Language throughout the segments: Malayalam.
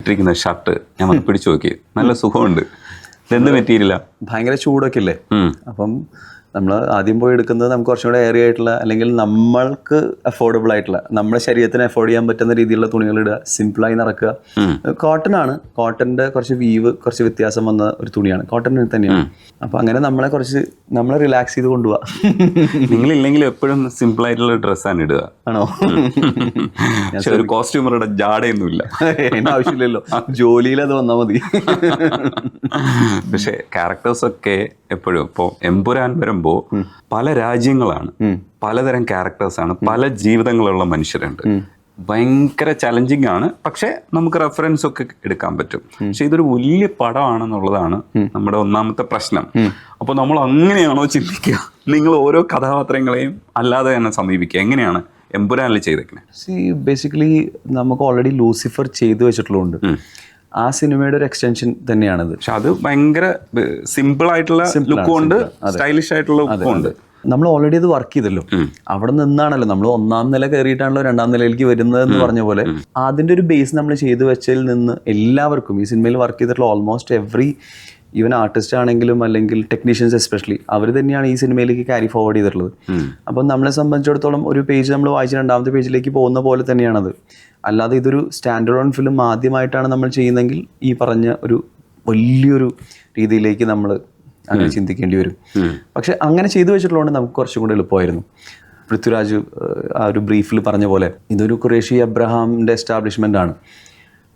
ഇട്ടിരിക്കുന്ന ഷർട്ട് ഞാൻ പിടിച്ചു നോക്കി, നല്ല സുഖമുണ്ട്. ഇതെന്ത് മെറ്റീരിയലാ? ഭയങ്കര ചൂടൊക്കെ ഇല്ലേ, അപ്പം നമ്മൾ ആദ്യം പോയി എടുക്കുന്നത് നമുക്ക് കുറച്ചും കൂടെ ഏറിയ ആയിട്ടുള്ള അല്ലെങ്കിൽ നമ്മൾക്ക് അഫോർഡബിൾ ആയിട്ടുള്ള നമ്മുടെ ശരീരത്തിന് അഫോർഡ് ചെയ്യാൻ പറ്റുന്ന രീതിയിലുള്ള തുണികൾ ഇടുക, സിമ്പിളായി നടക്കുക. കോട്ടൺ ആണ്, കോട്ടന്റെ കുറച്ച് വീവ് കുറച്ച് വ്യത്യാസം വന്ന ഒരു തുണിയാണ്, കോട്ടൺ തന്നെയാണ്. അപ്പൊ അങ്ങനെ നമ്മളെ റിലാക്സ് ചെയ്ത് കൊണ്ടുപോവാ. നിങ്ങളില്ലെങ്കിലും എപ്പോഴും സിമ്പിൾ ആയിട്ടുള്ള ഡ്രസ്സാണ് ഇടുക ആണോ? പക്ഷെ ഒരു കോസ്റ്റ്യൂമറുടെ ജാടയൊന്നുമില്ല, അതിന്റെ ആവശ്യമില്ലല്ലോ, ജോലിയിൽ അത് വന്നാൽ മതി. പക്ഷെ ക്യാരക്ടേഴ്സ് ഒക്കെ എപ്പോഴും ഇപ്പോ എമ്പുരാൻ വരുമ്പോ പല രാജ്യങ്ങളാണ്, പലതരം ക്യാരക്ടേഴ്സാണ്, പല ജീവിതങ്ങളുള്ള മനുഷ്യരുണ്ട്. ഭയങ്കര ചലഞ്ചിങ് ആണ്, പക്ഷെ നമുക്ക് റെഫറൻസ് ഒക്കെ എടുക്കാൻ പറ്റും. പക്ഷെ ഇതൊരു വലിയ പടമാണെന്നുള്ളതാണ് നമ്മുടെ ഒന്നാമത്തെ പ്രശ്നം. അപ്പോൾ നമ്മൾ അങ്ങനെയാണോ ചിന്തിക്കുക? നിങ്ങൾ ഓരോ കഥാപാത്രങ്ങളെയും അല്ലാതെ തന്നെ സമീപിക്കുക. എങ്ങനെയാണ് എമ്പുരാനിൽ ചെയ്തേക്കുന്നത്? ബേസിക്കലി നമുക്ക് ഓൾറെഡി ലൂസിഫർ ചെയ്തു വെച്ചിട്ടുള്ളതുകൊണ്ട് ആ സിനിമയുടെ ഒരു എക്സ്റ്റൻഷൻ തന്നെയാണിത്. പക്ഷെ അത് ഭയങ്കര സിമ്പിൾ ആയിട്ടുള്ള ലുക്കും ഉണ്ട്, സ്റ്റൈലിഷ് ആയിട്ടുള്ള ലുക്കും ഉണ്ട്. നമ്മൾ ഓൾറെഡി അത് വർക്ക് ചെയ്തല്ലോ, അവിടെ നിന്നാണല്ലോ നമ്മൾ 1ാം നില കയറിയിട്ടാണല്ലോ 2ാം നിലയിലേക്ക് വരുന്നത് എന്ന് പറഞ്ഞ പോലെ അതിന്റെ ഒരു ബേസ് നമ്മൾ ചെയ്തു വെച്ചതിൽ നിന്ന് എല്ലാവർക്കും ഈ സിനിമയിൽ വർക്ക് ചെയ്തിട്ടുള്ള ഓൾമോസ്റ്റ് എവറി ഈവൻ ആർട്ടിസ്റ്റ് ആണെങ്കിലും അല്ലെങ്കിൽ ടെക്നീഷ്യൻസ് എസ്പെഷ്യലി അവർ തന്നെയാണ് ഈ സിനിമയിലേക്ക് ക്യാരി ഫോർവേഡ് ചെയ്തിട്ടുള്ളത്. അപ്പം നമ്മളെ സംബന്ധിച്ചിടത്തോളം ഒരു പേജ് നമ്മൾ വായിച്ച് 2ാമത്തെ പേജിലേക്ക് പോകുന്ന പോലെ തന്നെയാണത്. അല്ലാതെ ഇതൊരു സ്റ്റാൻഡേർഡ് ഓൺ ഫിലിം ആദ്യമായിട്ടാണ് നമ്മൾ ചെയ്യുന്നതെങ്കിൽ ഈ പറഞ്ഞ ഒരു വലിയൊരു രീതിയിലേക്ക് നമ്മൾ അങ്ങനെ ചിന്തിക്കേണ്ടി വരും. പക്ഷെ അങ്ങനെ ചെയ്തു വെച്ചിട്ടുള്ളതുകൊണ്ട് നമുക്ക് കുറച്ചും കൂടെ എളുപ്പമായിരുന്നു. പൃഥ്വിരാജ് ആ ഒരു ബ്രീഫിൽ പറഞ്ഞ പോലെ ഇതൊരു ഖുറേഷി അബ്രഹാമിൻ്റെ എസ്റ്റാബ്ലിഷ്മെൻ്റ് ആണ്.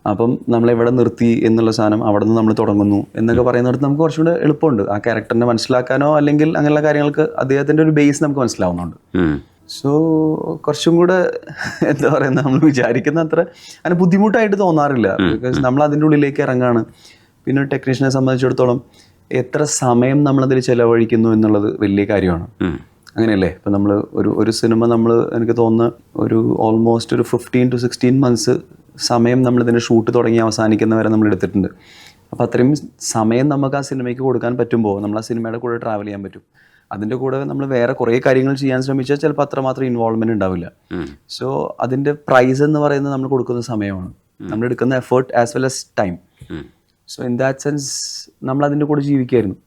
അപ്പം നമ്മളെവിടെ നിർത്തി എന്നുള്ള സാധനം അവിടെ നിന്ന് നമ്മൾ തുടങ്ങുന്നു എന്നൊക്കെ പറയുന്നിടത്ത് നമുക്ക് കുറച്ചുകൂടെ എളുപ്പമുണ്ട് ആ ക്യാരക്ടറിനെ മനസ്സിലാക്കാനോ അല്ലെങ്കിൽ അങ്ങനെയുള്ള കാര്യങ്ങൾക്ക് അദ്ദേഹത്തിൻ്റെ ഒരു ബേസ് നമുക്ക് മനസ്സിലാവുന്നുണ്ട്. സോ കുറച്ചും കൂടെ എന്താ പറയുക, നമ്മൾ വിചാരിക്കുന്ന അത്ര അങ്ങനെ ബുദ്ധിമുട്ടായിട്ട് തോന്നാറില്ല. ബിക്കോസ് നമ്മൾ അതിൻ്റെ ഉള്ളിലേക്ക് ഇറങ്ങാണ്. പിന്നെ ഒരു ടെക്നീഷ്യനെ സംബന്ധിച്ചിടത്തോളം എത്ര സമയം നമ്മളതിൽ ചിലവഴിക്കുന്നു എന്നുള്ളത് വലിയ കാര്യമാണ്. അങ്ങനെയല്ലേ? ഇപ്പം നമ്മൾ ഒരു സിനിമ എനിക്ക് തോന്നുന്നു ഒരു ഓൾമോസ്റ്റ് ഒരു 15 to 16 months സമയം നമ്മളിതിൻ്റെ ഷൂട്ട് തുടങ്ങി അവസാനിക്കുന്നവരെ നമ്മൾ എടുത്തിട്ടുണ്ട്. അപ്പോൾ അത്രയും സമയം നമുക്ക് ആ സിനിമയ്ക്ക് കൊടുക്കാൻ പറ്റുമ്പോൾ നമ്മൾ ആ സിനിമയുടെ കൂടെ ട്രാവൽ ചെയ്യാൻ പറ്റും. അതിൻ്റെ കൂടെ നമ്മൾ വേറെ കുറേ കാര്യങ്ങൾ ചെയ്യാൻ ശ്രമിച്ചാൽ ചിലപ്പോൾ അത്രമാത്രം ഇൻവോൾവ്മെൻറ്റ് ഉണ്ടാവില്ല. സോ അതിൻ്റെ പ്രൈസ് എന്ന് പറയുന്നത് നമ്മൾ കൊടുക്കുന്ന സമയമാണ്, നമ്മൾ എടുക്കുന്ന effort as well as time. So in that sense നമ്മൾ അതിൻ്റെ കൂടെ ജീവിക്കായിരുന്നു.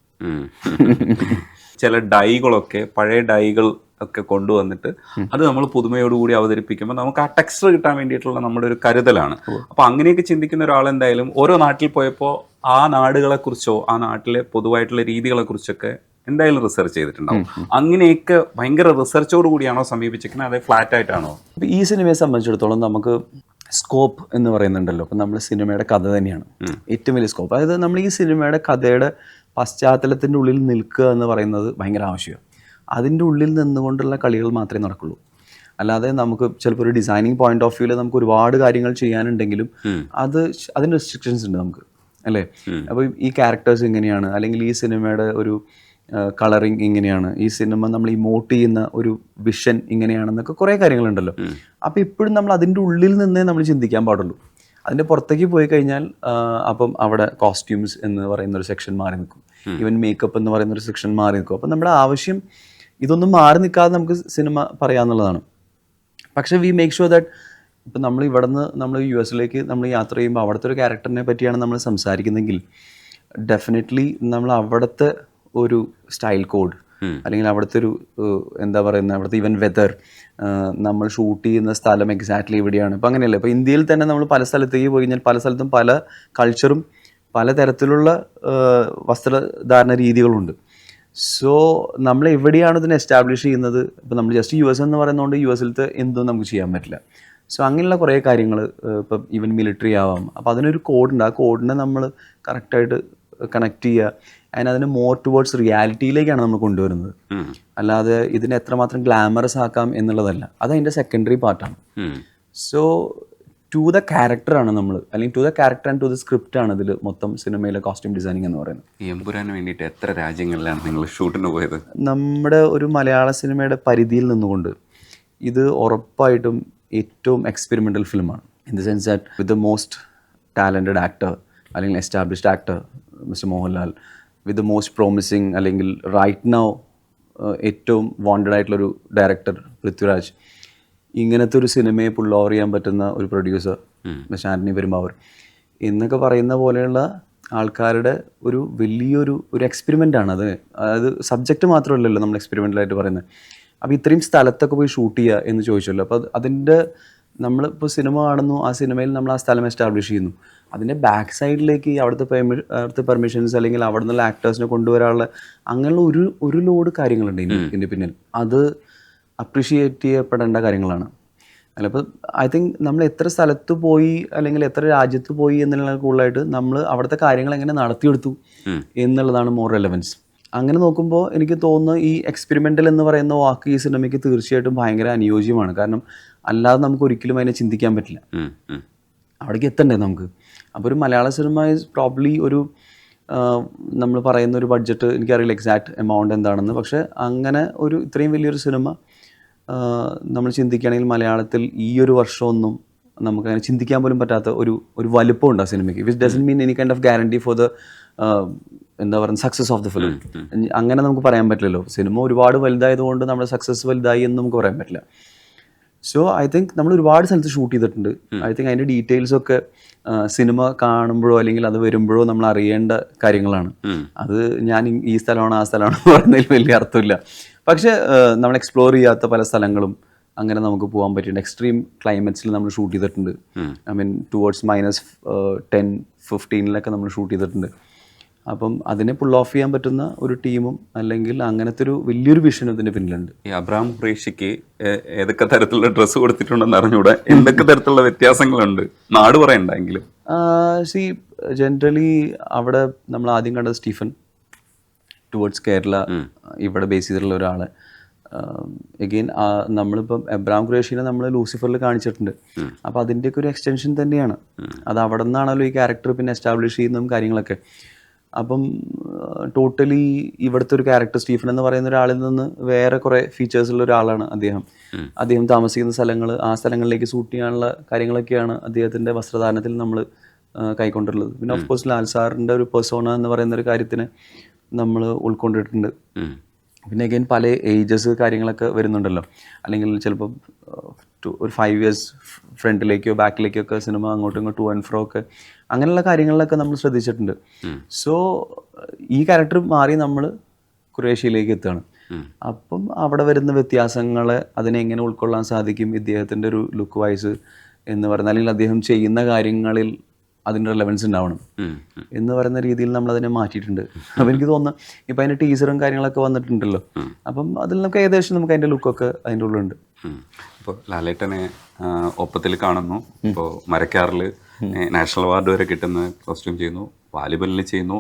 ചില ഡൈകളൊക്കെ പഴയ ഡൈകൾ ഒക്കെ കൊണ്ടുവന്നിട്ട് അത് നമ്മൾ പുതുമയോടുകൂടി അവതരിപ്പിക്കുമ്പോൾ നമുക്ക് ആ ടെക്സ്ചർ കിട്ടാൻ വേണ്ടിയിട്ടുള്ള നമ്മുടെ ഒരു കരുതലാണ്. അപ്പോൾ അങ്ങനെയൊക്കെ ചിന്തിക്കുന്ന ഒരാൾ എന്തായാലും ഓരോ നാട്ടിൽ പോയപ്പോൾ ആ നാടുകളെക്കുറിച്ചോ ആ നാട്ടിലെ പൊതുവായിട്ടുള്ള രീതികളെക്കുറിച്ചൊക്കെ എന്തായാലും റിസർച്ച് ചെയ്തിട്ടുണ്ടാവും. അങ്ങനെയൊക്കെ ഭയങ്കര റിസർച്ചോട് കൂടിയാണോ സമീപിച്ചിരിക്കുന്നത്, അതേ ഫ്ലാറ്റ് ആയിട്ടാണോ? ഈ സിനിമയെ സംബന്ധിച്ചിടത്തോളം നമുക്ക് സ്കോപ്പ് എന്ന് പറയുന്നുണ്ടല്ലോ. അപ്പം നമ്മൾ സിനിമയുടെ കഥ തന്നെയാണ് ഏറ്റവും വലിയ സ്കോപ്പ്. അതായത് നമ്മൾ ഈ സിനിമയുടെ കഥയുടെ പശ്ചാത്തലത്തിൻ്റെ ഉള്ളിൽ നിൽക്കുക എന്ന് പറയുന്നത് ഭയങ്കര ആവശ്യമാണ്. അതിൻ്റെ ഉള്ളിൽ നിന്നുകൊണ്ടുള്ള കളികൾ മാത്രമേ നടക്കുള്ളൂ. അല്ലാതെ നമുക്ക് ചിലപ്പോൾ ഒരു ഡിസൈനിങ് പോയിന്റ് ഓഫ് വ്യൂവിൽ നമുക്ക് ഒരുപാട് കാര്യങ്ങൾ ചെയ്യാനുണ്ടെങ്കിലും അതിന് റെസ്ട്രിക്ഷൻസ് ഉണ്ട് നമുക്ക്, അല്ലേ? അപ്പോൾ ഈ ക്യാരക്ടേഴ്സ് ഇങ്ങനെയാണ്, അല്ലെങ്കിൽ ഈ സിനിമയുടെ ഒരു കളറിങ് ഇങ്ങനെയാണ്, ഈ സിനിമ നമ്മൾ ഇമോട്ട് ചെയ്യുന്ന ഒരു വിഷൻ ഇങ്ങനെയാണെന്നൊക്കെ കുറേ കാര്യങ്ങളുണ്ടല്ലോ. അപ്പോൾ ഇപ്പോഴും നമ്മൾ അതിൻ്റെ ഉള്ളിൽ നിന്നേ നമ്മൾ ചിന്തിക്കാൻ പാടുള്ളൂ. അതിൻ്റെ പുറത്തേക്ക് പോയി കഴിഞ്ഞാൽ അപ്പം അവിടെ കോസ്റ്റ്യൂംസ് എന്ന് പറയുന്ന ഒരു സെക്ഷൻ മാറി നിൽക്കും, ഈവൻ മേക്കപ്പ് എന്ന് പറയുന്ന ഒരു സെക്ഷൻ മാറി നിൽക്കും. അപ്പം നമ്മുടെ ആവശ്യം ഇതൊന്നും മാറി നിൽക്കാതെ നമുക്ക് സിനിമ പറയാമെന്നുള്ളതാണ്. പക്ഷേ വി മേക്ക് ഷുവർ ദാറ്റ് ഇപ്പം നമ്മൾ ഇവിടെ നിന്ന് നമ്മൾ US നമ്മൾ യാത്ര ചെയ്യുമ്പോൾ അവിടുത്തെ ഒരു ക്യാരക്ടറിനെ പറ്റിയാണ് നമ്മൾ സംസാരിക്കുന്നതെങ്കിൽ ഡെഫിനറ്റ്ലി നമ്മൾ അവിടുത്തെ ഒരു സ്റ്റൈൽ കോഡ് അല്ലെങ്കിൽ അവിടുത്തെ ഒരു എന്താ പറയുന്നത് അവിടുത്തെ ഈവൻ വെതർ, നമ്മൾ ഷൂട്ട് ചെയ്യുന്ന സ്ഥലം എക്സാക്ട്ലി എവിടെയാണ്. ഇപ്പം അങ്ങനെയല്ല, ഇപ്പോൾ ഇന്ത്യയിൽ തന്നെ നമ്മൾ പല സ്ഥലത്തേക്ക് പോയി കഴിഞ്ഞാൽ പല സ്ഥലത്തും പല കൾച്ചറും പല തരത്തിലുള്ള വസ്ത്രധാരണ രീതികളുണ്ട്. സോ നമ്മൾ എവിടെയാണ് ഇതിനെ എസ്റ്റാബ്ലിഷ് ചെയ്യുന്നത്? ഇപ്പം നമ്മൾ ജസ്റ്റ് US എന്ന് പറയുന്നതുകൊണ്ട് US-ലത്തെ എന്തും നമുക്ക് ചെയ്യാൻ പറ്റില്ല. സോ അങ്ങനെയുള്ള കുറേ കാര്യങ്ങൾ ഇപ്പം ഈവൻ മിലിറ്ററി ആവാം. അപ്പോൾ അതിനൊരു കോഡുണ്ട്, ആ കോഡിനെ നമ്മൾ കറക്റ്റായിട്ട് കണക്ട് ചെയ്യുക, അതിന് മോർ ടുവേർഡ്സ് റിയാലിറ്റിയിലേക്കാണ് നമ്മൾ കൊണ്ടുവരുന്നത്. അല്ലാതെ ഇതിനെ എത്രമാത്രം ഗ്ലാമറസ് ആക്കാം എന്നുള്ളതല്ല, അത് അതിൻ്റെ സെക്കൻഡറി പാർട്ടാണ്. സോ ടു ദ ക്യാരക്ടറാണ് നമ്മൾ, അല്ലെങ്കിൽ to the character and to the script ആണ് ഇതിൽ മൊത്തം സിനിമയിലെ കോസ്റ്റ്യൂം ഡിസൈനിങ് എന്ന് പറയുന്നത്. എമ്പുരാന് വേണ്ടിയിട്ട് എത്ര രാജ്യങ്ങളിലാണ് നിങ്ങൾ ഷൂട്ടിന് പോയത്? നമ്മുടെ ഒരു മലയാള സിനിമയുടെ പരിധിയിൽ നിന്നുകൊണ്ട് ഇത് ഉറപ്പായിട്ടും ഏറ്റവും എക്സ്പെരിമെൻ്റൽ ഫിലിമാണ്. In the sense that with the most talented actor അല്ലെങ്കിൽ established actor mister Mohanlal, with the most promising അല്ലെങ്കിൽ റൈറ്റ് നൗ ഏറ്റവും വാണ്ടഡ് ആയിട്ടുള്ളൊരു ഡയറക്ടർ പൃഥ്വിരാജ്, ഇങ്ങനത്തെ ഒരു സിനിമയെ പുൾ ഓവർ ചെയ്യാൻ പറ്റുന്ന ഒരു പ്രൊഡ്യൂസർ മിസ്റ്റർ ആൻ്റണി പെരുമ്പാവൂർ, എന്നൊക്കെ പറയുന്ന പോലെയുള്ള ആൾക്കാരുടെ ഒരു വലിയൊരു എക്സ്പെരിമെൻ്റ് ആണ് അത്. അതായത് സബ്ജക്റ്റ് മാത്രമല്ലല്ലോ നമ്മൾ എക്സ്പെരിമെൻ്റലായിട്ട് പറയുന്നത്. അപ്പോൾ ഇത്രയും സ്ഥലത്തൊക്കെ പോയി ഷൂട്ട് ചെയ്യുക എന്ന് ചോദിച്ചല്ലോ. അപ്പോൾ അതിൻ്റെ നമ്മളിപ്പോൾ സിനിമ കാണുന്നു, ആ സിനിമയിൽ നമ്മൾ ആ സ്ഥലം എസ്റ്റാബ്ലിഷ് ചെയ്യുന്നു. അതിൻ്റെ ബാക്ക് സൈഡിലേക്ക് അവിടുത്തെ പെർമിഷൻസ് അല്ലെങ്കിൽ അവിടെ നിന്നുള്ള ആക്ടേഴ്സിനെ കൊണ്ടുവരാനുള്ള അങ്ങനെയുള്ള ഒരു ലോഡ് കാര്യങ്ങളുണ്ട് ഇതിൻ്റെ പിന്നിൽ. അത് അപ്രിഷിയേറ്റ് ചെയ്യപ്പെടേണ്ട കാര്യങ്ങളാണ്. അല്ലപ്പോൾ ഐ തിങ്ക് നമ്മൾ എത്ര സ്ഥലത്ത് പോയി അല്ലെങ്കിൽ എത്ര രാജ്യത്ത് പോയി എന്നുള്ള കൂടുതലായിട്ട് നമ്മൾ അവിടുത്തെ കാര്യങ്ങൾ എങ്ങനെ നടത്തിയെടുത്തു എന്നുള്ളതാണ് മോർ റെലവൻസ്. അങ്ങനെ നോക്കുമ്പോൾ എനിക്ക് തോന്നുന്നു ഈ എക്സ്പെരിമെൻ്റൽ എന്ന് പറയുന്ന വാക്ക് ഈ സിനിമയ്ക്ക് തീർച്ചയായിട്ടും ഭയങ്കര അനുയോജ്യമാണ്. കാരണം അല്ലാതെ നമുക്ക് ഒരിക്കലും അതിനെ ചിന്തിക്കാൻ പറ്റില്ല. അവിടേക്ക് എത്തണ്ടേ നമുക്ക്. അപ്പോൾ ഒരു മലയാള സിനിമ ഈസ് പ്രോബ്ലി ഒരു നമ്മൾ പറയുന്ന ഒരു ബഡ്ജറ്റ്, എനിക്കറിയില്ല എക്സാക്ട് എമൗണ്ട് എന്താണെന്ന്, പക്ഷേ അങ്ങനെ ഒരു ഇത്രയും വലിയൊരു സിനിമ നമ്മൾ ചിന്തിക്കുകയാണെങ്കിൽ മലയാളത്തിൽ ഈ ഒരു വർഷമൊന്നും നമുക്കങ്ങനെ ചിന്തിക്കാൻ പോലും പറ്റാത്ത ഒരു വലുപ്പമുണ്ട് ആ സിനിമയ്ക്ക്. Which doesn't mean any kind of guarantee for the എന്താ പറയുക സക്സസ് ഓഫ് ദ ഫിലിം. അങ്ങനെ നമുക്ക് പറയാൻ പറ്റില്ലല്ലോ. സിനിമ ഒരുപാട് വലുതായതുകൊണ്ട് നമ്മുടെ സക്സസ് വലുതായി എന്ന് നമുക്ക് പറയാൻ പറ്റില്ല. സോ ഐ തിങ്ക് നമ്മൾ ഒരുപാട് സ്ഥലത്ത് ഷൂട്ട് ചെയ്തിട്ടുണ്ട്. ഐ തിങ്ക് അതിൻ്റെ ഡീറ്റെയിൽസൊക്കെ സിനിമ കാണുമ്പോഴോ അല്ലെങ്കിൽ അത് വരുമ്പോഴോ നമ്മൾ അറിയേണ്ട കാര്യങ്ങളാണ്. അത് ഞാൻ ഈ സ്ഥലമാണ് ആ സ്ഥലമാണ് പറയുന്നതിൽ വലിയ അർത്ഥമില്ല. പക്ഷേ നമ്മൾ എക്സ്പ്ലോർ ചെയ്യാത്ത പല സ്ഥലങ്ങളും അങ്ങനെ നമുക്ക് പോകാൻ പറ്റിയിട്ടുണ്ട്. എക്സ്ട്രീം ക്ലൈമറ്റ്സിൽ നമ്മൾ ഷൂട്ട് ചെയ്തിട്ടുണ്ട്. ഐ മീൻ ടുവേർഡ്സ് -10-15 നമ്മൾ ഷൂട്ട് ചെയ്തിട്ടുണ്ട്. അപ്പം അതിനെ പുൾ ഓഫ് ചെയ്യാൻ പറ്റുന്ന ഒരു ടീമും അല്ലെങ്കിൽ അങ്ങനത്തെ ഒരു വലിയൊരു വിഷനും ഇതിൻ്റെ പിന്നിലുണ്ട്. ഈ അബ്രഹാം ഖുറേഷിക്ക് ഏതൊക്കെ തരത്തിലുള്ള ഡ്രസ്സ് കൊടുത്തിട്ടുണ്ടെന്ന് അറിഞ്ഞൂടെ, എന്തൊക്കെ തരത്തിലുള്ള വ്യത്യാസങ്ങളുണ്ട് നാട് പറയണ്ടെങ്കിലും? സി ജനറലി അവിടെ നമ്മൾ ആദ്യം കണ്ടത് സ്റ്റീഫൻ ടുവേർഡ്സ് കേരള ഇവിടെ ബേസ് ചെയ്തിട്ടുള്ള ഒരാൾ. എഗെയിൻ നമ്മളിപ്പം എബ്രഹാം ഖുറേഷിനെ നമ്മൾ ലൂസിഫറിൽ കാണിച്ചിട്ടുണ്ട്. അപ്പോൾ അതിൻ്റെയൊക്കെ ഒരു എക്സ്റ്റൻഷൻ തന്നെയാണ്. അത് അവിടെ നിന്നാണല്ലോ ഈ ക്യാരക്ടർ പിന്നെ എസ്റ്റാബ്ലിഷ് ചെയ്യുന്നതും കാര്യങ്ങളൊക്കെ. അപ്പം ടോട്ടലി ഇവിടുത്തെ ഒരു ക്യാരക്ടർ സ്റ്റീഫൻ എന്ന് പറയുന്ന ഒരാളിൽ നിന്ന് വേറെ കുറേ ഫീച്ചേഴ്സുള്ള ഒരാളാണ് അദ്ദേഹം. അദ്ദേഹം താമസിക്കുന്ന സ്ഥലങ്ങൾ, ആ സ്ഥലങ്ങളിലേക്ക് ഷൂട്ട് ചെയ്യാനുള്ള കാര്യങ്ങളൊക്കെയാണ് അദ്ദേഹത്തിൻ്റെ വസ്ത്രധാരണത്തിൽ നമ്മൾ കൈക്കൊണ്ടുള്ളത്. പിന്നെ ഓഫ് കോഴ്സ് ലാൽ സാറിൻ്റെ ഒരു പെർസോണ എന്ന് പറയുന്ന ഒരു കാര്യത്തിന് നമ്മൾ ഉൾക്കൊണ്ടിട്ടുണ്ട്. പിന്നെ അഗൈൻ പല ഏജസ് കാര്യങ്ങളൊക്കെ വരുന്നുണ്ടല്ലോ. അല്ലെങ്കിൽ ചിലപ്പോൾ ഒരു 5 years ഫ്രണ്ടിലേക്കോ ബാക്കിലേക്കോ ഒക്കെ സിനിമ അങ്ങോട്ടും ഇങ്ങോട്ടും ടു ആൻഡ് ഫ്രോ ഒക്കെ അങ്ങനെയുള്ള കാര്യങ്ങളിലൊക്കെ നമ്മൾ ശ്രദ്ധിച്ചിട്ടുണ്ട്. സോ ഈ ക്യാരക്ടർ മാറി നമ്മൾ ഖുറേഷിയിലേക്ക് എത്തുകയാണ്. അപ്പം അവിടെ വരുന്ന വ്യത്യാസങ്ങളെ അതിനെ എങ്ങനെ ഉൾക്കൊള്ളാൻ സാധിക്കും ഇദ്ദേഹത്തിൻ്റെ ഒരു ലുക്ക് വൈസ് എന്ന് പറഞ്ഞാൽ, അല്ലെങ്കിൽ അദ്ദേഹം ചെയ്യുന്ന കാര്യങ്ങളിൽ അതിൻ്റെ റെലവൻസ് ഉണ്ടാവണം എന്ന് പറയുന്ന രീതിയിൽ നമ്മളതിനെ മാറ്റിയിട്ടുണ്ട്. അപ്പോൾ എനിക്ക് തോന്നുന്നു ഇപ്പം അതിൻ്റെ ടീസറും കാര്യങ്ങളൊക്കെ വന്നിട്ടുണ്ടല്ലോ. അപ്പം അതിൽ നമുക്ക് ഏകദേശം നമുക്ക് അതിൻ്റെ ലുക്കൊക്കെ അതിൻ്റെ ഉള്ളിലുണ്ട്. ഇപ്പോൾ ലാലേട്ടനെ ഒപ്പത്തിൽ കാണുന്നു, ഇപ്പോൾ മരക്കാറിൽ നാഷണൽ അവാർഡ് വരെ കിട്ടുന്ന കോസ്റ്റ്യൂം ചെയ്യുന്നു, വാലിബലിൽ ചെയ്യുന്നു,